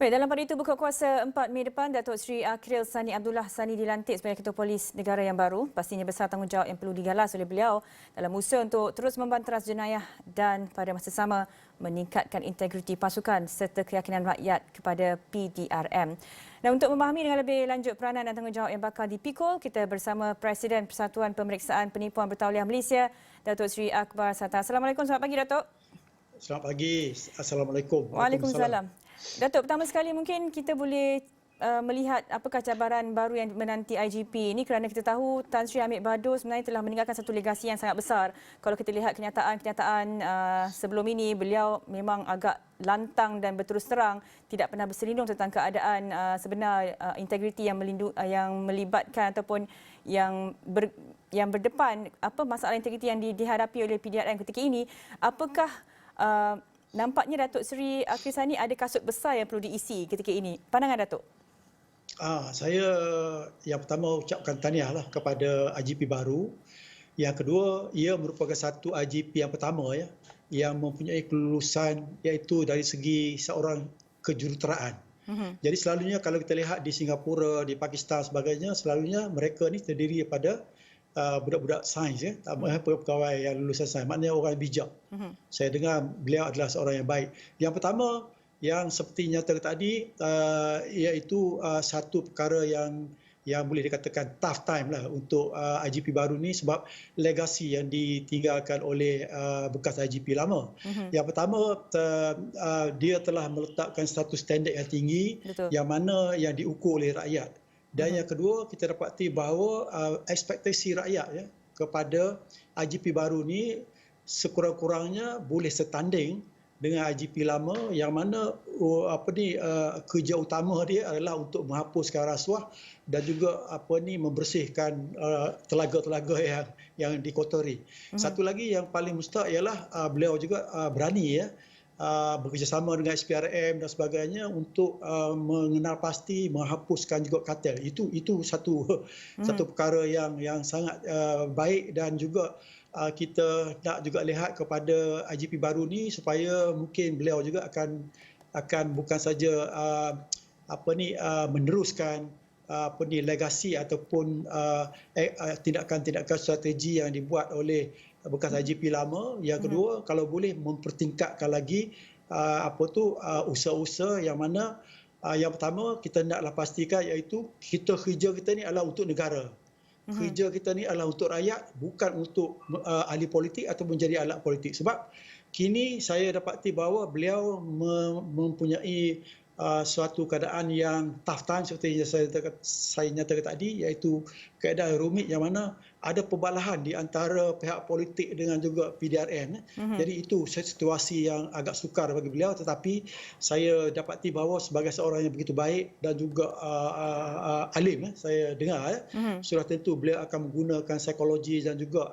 Baik, dalam pada itu buka kuasa 4 Mei depan, Datuk Seri Akhril Sani Abdullah Sani dilantik sebagai Ketua Polis Negara yang baru. Pastinya besar tanggungjawab yang perlu digalas oleh beliau dalam usaha untuk terus membanteras jenayah dan pada masa sama meningkatkan integriti pasukan serta keyakinan rakyat kepada PDRM. Dan untuk memahami dengan lebih lanjut peranan dan tanggungjawab yang bakal dipikul, kita bersama Presiden Persatuan Pemeriksaan Penipuan Bertauliah Malaysia, Datuk Seri Akbar Sattar. Assalamualaikum, selamat pagi Datuk. Selamat pagi. Assalamualaikum. Waalaikumsalam. Datuk, pertama sekali mungkin kita boleh melihat apakah cabaran baru yang menanti IGP ini, kerana kita tahu Tan Sri Amir Bahadur sebenarnya telah meninggalkan satu legasi yang sangat besar. Kalau kita lihat kenyataan-kenyataan sebelum ini, beliau memang agak lantang dan berterus terang tidak pernah berselindung tentang keadaan sebenar integriti yang melibatkan ataupun yang berdepan apa masalah integriti yang dihadapi oleh PDRM ketika ini. Apakah nampaknya Datuk Seri Akhril Sani ada kasut besar yang perlu diisi ketika ini? Pandangan Datuk? Saya yang pertama ucapkan tahniahlah kepada IGP baru. Yang kedua, ia merupakan satu IGP yang pertama yang mempunyai kelulusan iaitu dari segi seorang kejuruteraan. Jadi selalunya kalau kita lihat di Singapura, di Pakistan sebagainya, selalunya mereka ni terdiri daripada budak-budak sains, pegawai yang lulusan sains, maknanya orang bijak. Saya dengar beliau adalah seorang yang baik. Yang pertama, yang seperti nyata tadi, iaitu satu perkara yang boleh dikatakan tough time lah untuk IGP baru ni, sebab legasi yang ditinggalkan oleh bekas IGP lama. Yang pertama, dia telah meletakkan satu standard yang tinggi. Betul. Yang mana yang diukur oleh rakyat. Dan yang kedua, kita dapati bahawa ekspektasi rakyat kepada IGP baru ni sekurang-kurangnya boleh setanding dengan IGP lama, yang mana kerja utama dia adalah untuk menghapuskan rasuah dan juga membersihkan telaga-telaga yang dikotori. Satu lagi yang paling mustahak ialah beliau juga berani bekerjasama dengan SPRM dan sebagainya untuk mengenal pasti menghapuskan juga kartel. Itu satu perkara yang sangat baik, dan juga kita nak juga lihat kepada IGP baru ni supaya mungkin beliau juga akan bukan saja meneruskan legasi ataupun tindakan-tindakan strategi yang dibuat oleh bekas IGP lama. Yang kedua, kalau boleh mempertingkatkan lagi usaha-usaha yang mana yang pertama kita naklah pastikan iaitu kerja kita ni adalah untuk negara. Kerja kita ni adalah untuk rakyat, bukan untuk ahli politik atau menjadi alat politik. Sebab kini saya dapati bahawa beliau mempunyai suatu keadaan yang tough time seperti yang saya nyatakan tadi, iaitu keadaan rumit yang mana ada perbalahan di antara pihak politik dengan juga PDRM. Jadi itu situasi yang agak sukar bagi beliau, tetapi saya dapati bahawa sebagai seorang yang begitu baik dan juga alim, saya dengar sudah tentu beliau akan menggunakan psikologi dan juga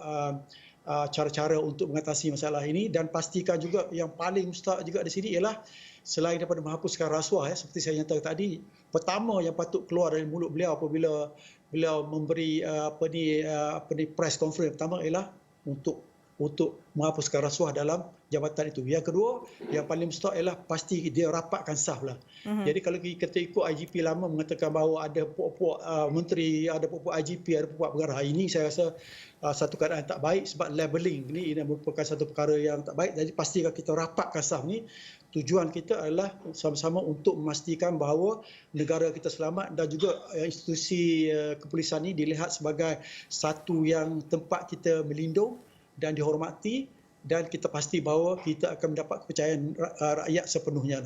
cara-cara untuk mengatasi masalah ini. Dan pastikan juga yang paling mustahak juga di sini ialah selain daripada menghapuskan rasuah, seperti saya nyatakan tadi, pertama yang patut keluar dari mulut beliau apabila beliau memberi press conference pertama ialah untuk menghapuskan rasuah dalam jabatan itu. Yang kedua, yang paling mustahak ialah pasti dia rapatkan saf lah. Jadi kalau kita ikut IGP lama mengatakan bahawa ada puak-puak menteri, ada puak-puak IGP, ada puak-puak pengarah, ini saya rasa satu keadaan tak baik, sebab labeling ini merupakan satu perkara yang tak baik. Jadi pastikan kita rapatkan saf ni. Tujuan kita adalah sama-sama untuk memastikan bahawa negara kita selamat, dan juga institusi kepolisian ini dilihat sebagai satu yang tempat kita melindung dan dihormati, dan kita pasti bahawa kita akan mendapat kepercayaan rakyat sepenuhnya.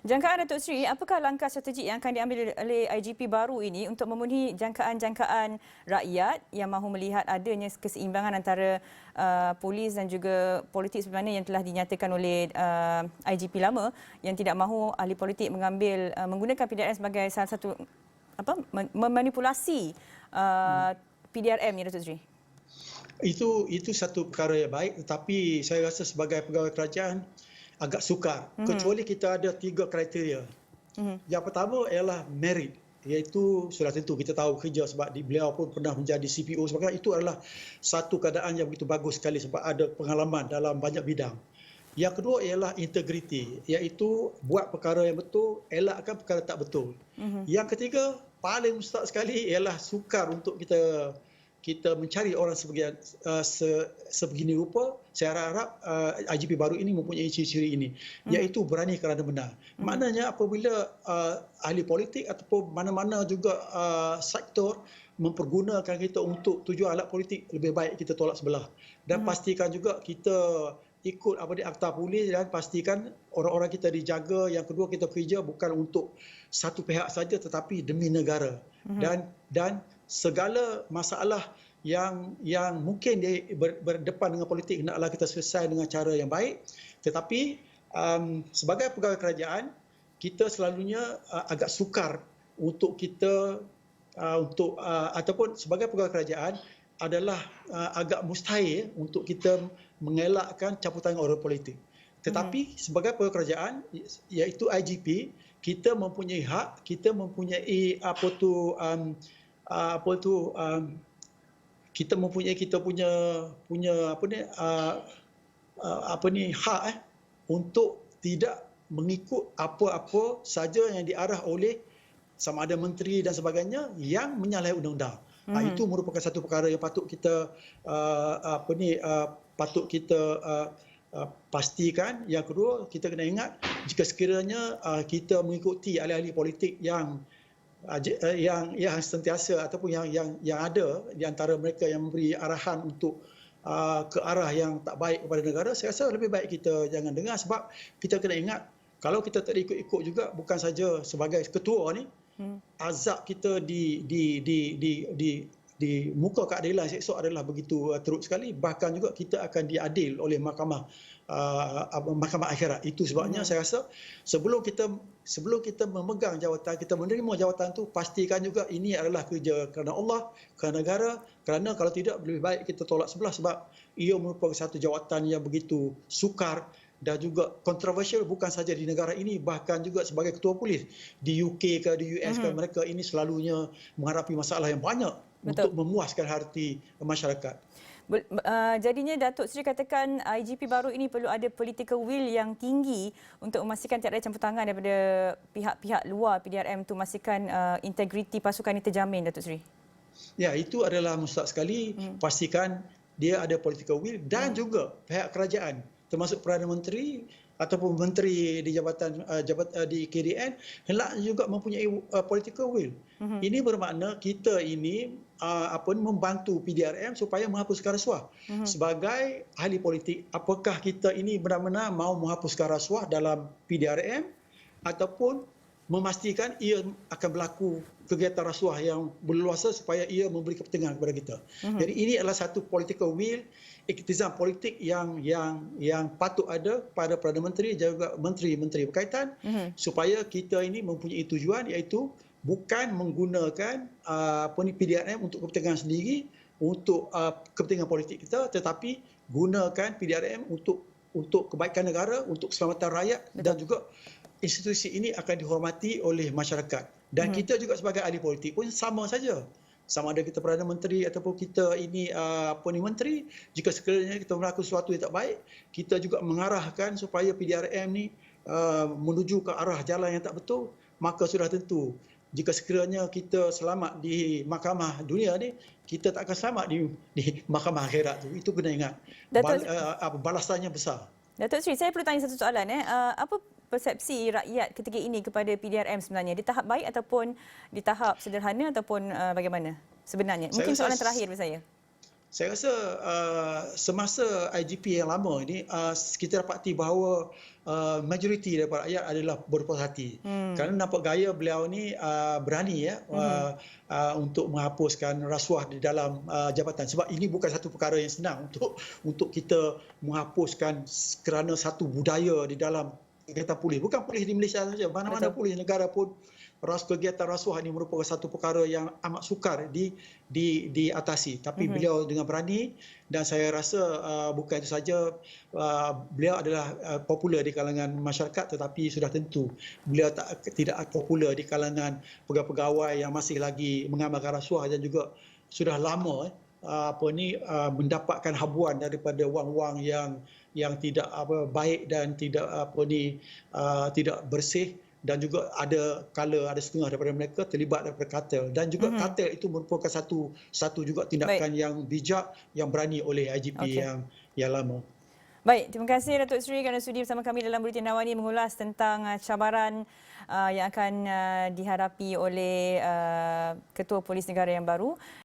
Jangkaan Datuk Seri, apakah langkah strategik yang akan diambil oleh IGP baru ini untuk memenuhi jangkaan-jangkaan rakyat yang mahu melihat adanya keseimbangan antara polis dan juga politik sebenarnya yang telah dinyatakan oleh IGP lama, yang tidak mahu ahli politik menggunakan PDRM sebagai salah satu memanipulasi PDRM ni, Datuk Seri? Itu satu perkara yang baik, tetapi saya rasa sebagai pegawai kerajaan agak sukar, kecuali kita ada 3 kriteria. Yang pertama ialah merit, iaitu sudah tentu kita tahu kerja, sebab beliau pun pernah menjadi CPO sebagainya. Itu adalah satu keadaan yang begitu bagus sekali sebab ada pengalaman dalam banyak bidang. Yang kedua ialah integriti, iaitu buat perkara yang betul, elakkan perkara tak betul. Yang ketiga, paling mustahak sekali ialah sukar untuk kita mencari orang sebegini rupa. Saya harap IGP baru ini mempunyai ciri-ciri ini, iaitu berani kerana benar. Maknanya apabila ahli politik ataupun mana-mana juga sektor mempergunakan kita untuk tujuan alat politik, lebih baik kita tolak sebelah. Dan pastikan juga kita ikut apa di Akta Polis, dan pastikan orang-orang kita dijaga. Yang kedua, kita bekerja bukan untuk satu pihak saja tetapi demi negara. Dan segala masalah yang mungkin dia berdepan dengan politik hendaklah kita selesai dengan cara yang baik. Tetapi sebagai pegawai kerajaan, kita selalunya agak sukar untuk kita ataupun sebagai pegawai kerajaan adalah agak mustahil untuk kita mengelakkan campur tangan orang politik. Tetapi sebagai pegawai kerajaan, iaitu IGP, kita mempunyai hak, kita mempunyai kita punya hak untuk tidak mengikut apa-apa saja yang diarah oleh sama ada menteri dan sebagainya yang menyalahi undang-undang. Itu merupakan satu perkara yang patut kita pastikan. Yang kedua, kita kena ingat jika sekiranya kita mengikuti ahli-ahli politik yang sentiasa ataupun yang ada di antara mereka yang memberi arahan untuk ke arah yang tak baik kepada negara, saya rasa lebih baik kita jangan dengar. Sebab kita kena ingat, kalau kita tak ikut-ikut juga, bukan saja sebagai ketua ni, azab kita di muka keadilan esok adalah begitu teruk sekali. Bahkan juga kita akan diadil oleh mahkamah akhirat. Itu sebabnya saya rasa sebelum kita memegang jawatan, kita menerima jawatan tu, pastikan juga ini adalah kerja kerana Allah, kerana negara. Kerana kalau tidak, lebih baik kita tolak sebelah, sebab ia merupakan satu jawatan yang begitu sukar dan juga kontroversial, bukan saja di negara ini, bahkan juga sebagai ketua polis di UK ke di US ke, mereka ini selalunya menghadapi masalah yang banyak. Betul. Untuk memuaskan hati masyarakat. Jadinya Datuk Seri katakan IGP baru ini perlu ada political will yang tinggi untuk memastikan tiada campur tangan daripada pihak-pihak luar PDRM untuk memastikan integriti pasukan ini terjamin, Datuk Seri. Ya, itu adalah mustahak sekali. Pastikan dia ada political will dan juga pihak kerajaan, termasuk Perdana Menteri ataupun menteri di jabatan di KDN hendak juga mempunyai political will. Ini bermakna kita ini membantu PDRM supaya menghapuskan rasuah. Sebagai ahli politik, apakah kita ini benar-benar mahu menghapuskan rasuah dalam PDRM ataupun memastikan ia akan berlaku kegiatan rasuah yang berleluasa supaya ia memberi kepentingan kepada kita. Jadi ini adalah satu political will, iktizam politik yang patut ada pada Perdana Menteri dan juga menteri-menteri berkaitan, supaya kita ini mempunyai tujuan, iaitu bukan menggunakan PDRM untuk kepentingan sendiri, untuk kepentingan politik kita, tetapi gunakan PDRM untuk kebaikan negara, untuk keselamatan rakyat. Betul. Dan juga institusi ini akan dihormati oleh masyarakat. Dan kita juga sebagai ahli politik pun sama saja. Sama ada kita Perdana Menteri ataupun kita ini menteri, jika sekiranya kita melakukan sesuatu yang tak baik, kita juga mengarahkan supaya PDRM ni menuju ke arah jalan yang tak betul, maka sudah tentu jika sekiranya kita selamat di mahkamah dunia ni, kita tak akan selamat di mahkamah akhirat tu. Itu kena ingat. Balasannya besar. Datuk Seri, saya perlu tanya satu soalan. Apa persepsi rakyat ketika ini kepada PDRM sebenarnya? Di tahap baik ataupun di tahap sederhana ataupun bagaimana sebenarnya? Mungkin soalan terakhir dari saya. Saya rasa semasa IGP yang lama ini, kita dapati bahawa majoriti daripada rakyat adalah berpuas hati. Kerana nampak gaya beliau ni berani untuk menghapuskan rasuah di dalam jabatan. Sebab ini bukan satu perkara yang senang untuk kita menghapuskan kerana satu budaya di dalam kegiatan polis. Bukan polis di Malaysia saja, mana-mana polis negara pun kegiatan rasuah ini merupakan satu perkara yang amat sukar diatasi. Tapi beliau dengan berani, dan saya rasa bukan itu saja beliau adalah popular di kalangan masyarakat, tetapi sudah tentu beliau tidak popular di kalangan pegawai-pegawai yang masih lagi mengamalkan rasuah dan juga sudah lama mendapatkan habuan daripada wang-wang yang tidak baik dan tidak bersih, dan juga ada setengah daripada mereka terlibat daripada kartel, dan juga kartel itu merupakan satu juga tindakan yang bijak yang berani oleh IGP yang lama. Baik, terima kasih Datuk Seri kerana sudi bersama kami dalam Buletin Awani mengulas tentang cabaran yang akan dihadapi oleh Ketua Polis Negara yang baru.